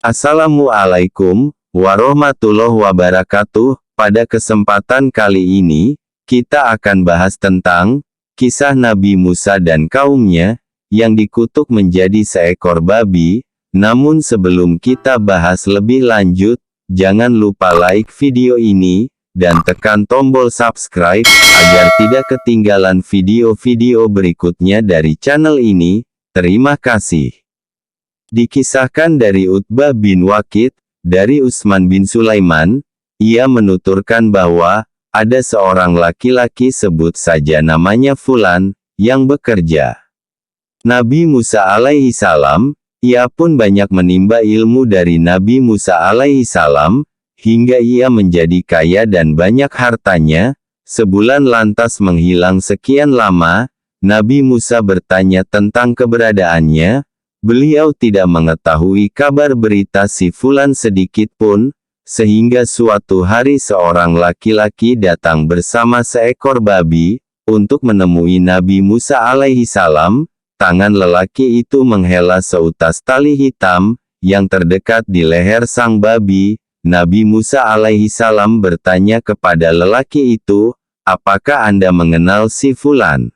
Assalamualaikum warahmatullahi wabarakatuh. Pada kesempatan kali ini, kita akan bahas tentang kisah Nabi Musa dan kaumnya yang dikutuk menjadi seekor babi. Namun sebelum kita bahas lebih lanjut, jangan lupa like video ini dan tekan tombol subscribe agar tidak ketinggalan video-video berikutnya dari channel ini. Terima kasih. Dikisahkan dari Utbah bin Waqid, dari Utsman bin Sulaiman, ia menuturkan bahwa ada seorang laki-laki, sebut saja namanya Fulan, yang bekerja. Nabi Musa alaihi salam, ia pun banyak menimba ilmu dari Nabi Musa alaihi salam, hingga ia menjadi kaya dan banyak hartanya. Sebulan lantas menghilang sekian lama, Nabi Musa bertanya tentang keberadaannya. Beliau tidak mengetahui kabar berita si Fulan sedikit pun, sehingga suatu hari seorang laki-laki datang bersama seekor babi, untuk menemui Nabi Musa alaihi salam. Tangan lelaki itu menghela seutas tali hitam, yang terdekat di leher sang babi. Nabi Musa alaihi salam bertanya kepada lelaki itu, "Apakah Anda mengenal si Fulan?"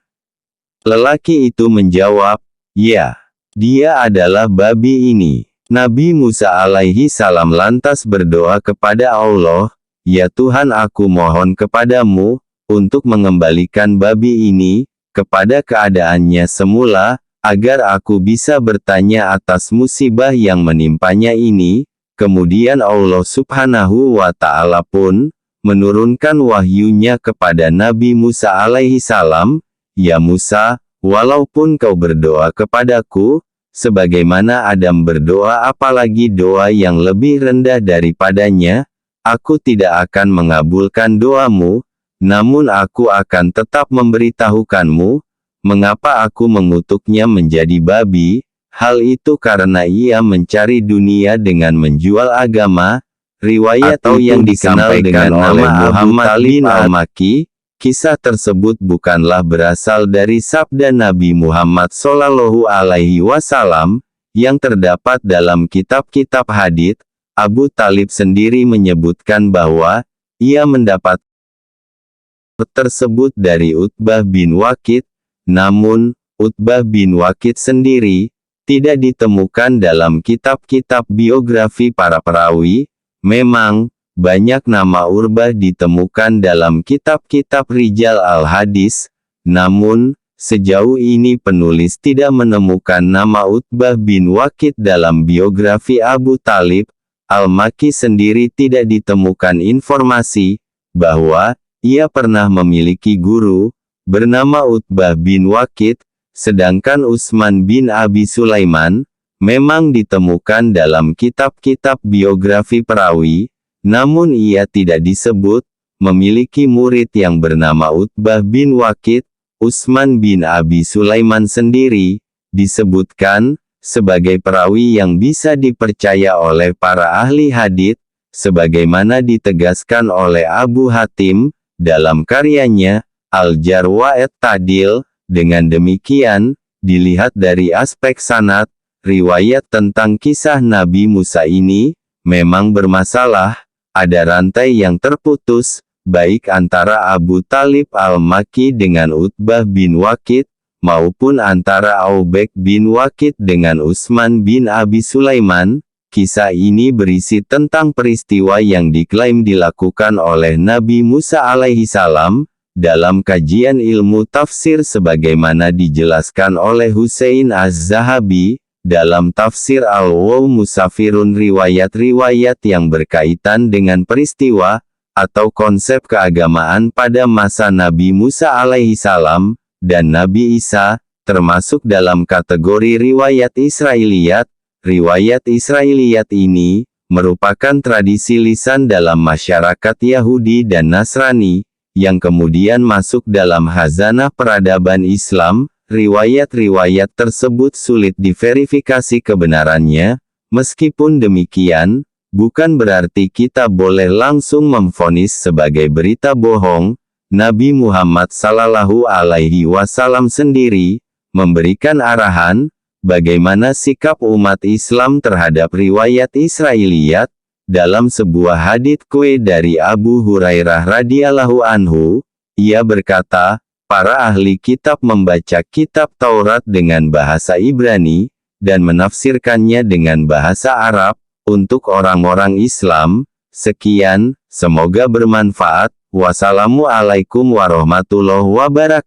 Lelaki itu menjawab, "Ya, dia adalah babi ini." Nabi Musa alaihi salam lantas berdoa kepada Allah, "Ya Tuhan, aku mohon kepadamu, untuk mengembalikan babi ini kepada keadaannya semula, agar aku bisa bertanya atas musibah yang menimpanya ini." Kemudian Allah subhanahu wa ta'ala pun menurunkan wahyunya kepada Nabi Musa alaihi salam, "Ya Musa, walaupun kau berdoa kepadaku sebagaimana Adam berdoa, apalagi doa yang lebih rendah daripadanya, aku tidak akan mengabulkan doamu, namun aku akan tetap memberitahukanmu, mengapa aku mengutuknya menjadi babi. Hal itu karena ia mencari dunia dengan menjual agama." Riwayat atau yang dikenal dengan nama Muhammad bin Al-Makki. Kisah tersebut bukanlah berasal dari sabda Nabi Muhammad Shallallahu Alaihi Wasallam, yang terdapat dalam kitab-kitab hadits. Abu Talib sendiri menyebutkan bahwa ia mendapat tersebut dari Utbah bin Waqid, namun Utbah bin Waqid sendiri tidak ditemukan dalam kitab-kitab biografi para perawi. Memang, banyak nama Urbah ditemukan dalam kitab-kitab Rijal al-Hadis, namun, sejauh ini penulis tidak menemukan nama Utbah bin Waqid dalam biografi Abu Talib. Al-Makki sendiri tidak ditemukan informasi bahwa ia pernah memiliki guru bernama Utbah bin Waqid. Sedangkan Utsman bin Abi Sulaiman memang ditemukan dalam kitab-kitab biografi perawi, namun ia tidak disebut memiliki murid yang bernama Utbah bin Waqid. Utsman bin Abi Sulaiman sendiri disebutkan sebagai perawi yang bisa dipercaya oleh para ahli hadits, sebagaimana ditegaskan oleh Abu Hatim dalam karyanya Al-Jarh wa at-Ta'dil. Dengan demikian, dilihat dari aspek sanad, riwayat tentang kisah Nabi Musa ini memang bermasalah. Ada rantai yang terputus, baik antara Abu Talib Al-Makki dengan Utbah bin Waqid, maupun antara Aubek bin Waqid dengan Utsman bin Abi Sulaiman. Kisah ini berisi tentang peristiwa yang diklaim dilakukan oleh Nabi Musa alaihi salam. Dalam kajian ilmu tafsir sebagaimana dijelaskan oleh Husain Az-Zahabi, dalam tafsir Al-Waw Musafirun, riwayat-riwayat yang berkaitan dengan peristiwa, atau konsep keagamaan pada masa Nabi Musa alaihi salam, dan Nabi Isa, termasuk dalam kategori riwayat Israiliyat. Riwayat Israiliyat ini, merupakan tradisi lisan dalam masyarakat Yahudi dan Nasrani, yang kemudian masuk dalam khazanah peradaban Islam. Riwayat-riwayat tersebut sulit diverifikasi kebenarannya. Meskipun demikian, bukan berarti kita boleh langsung memvonis sebagai berita bohong. Nabi Muhammad Sallallahu Alaihi Wasallam sendiri memberikan arahan bagaimana sikap umat Islam terhadap riwayat Israiliyat. Dalam sebuah hadits kue dari Abu Hurairah radhiyallahu anhu, ia berkata, para ahli kitab membaca kitab Taurat dengan bahasa Ibrani, dan menafsirkannya dengan bahasa Arab, untuk orang-orang Islam. Sekian, semoga bermanfaat. Wassalamualaikum warahmatullahi wabarakatuh.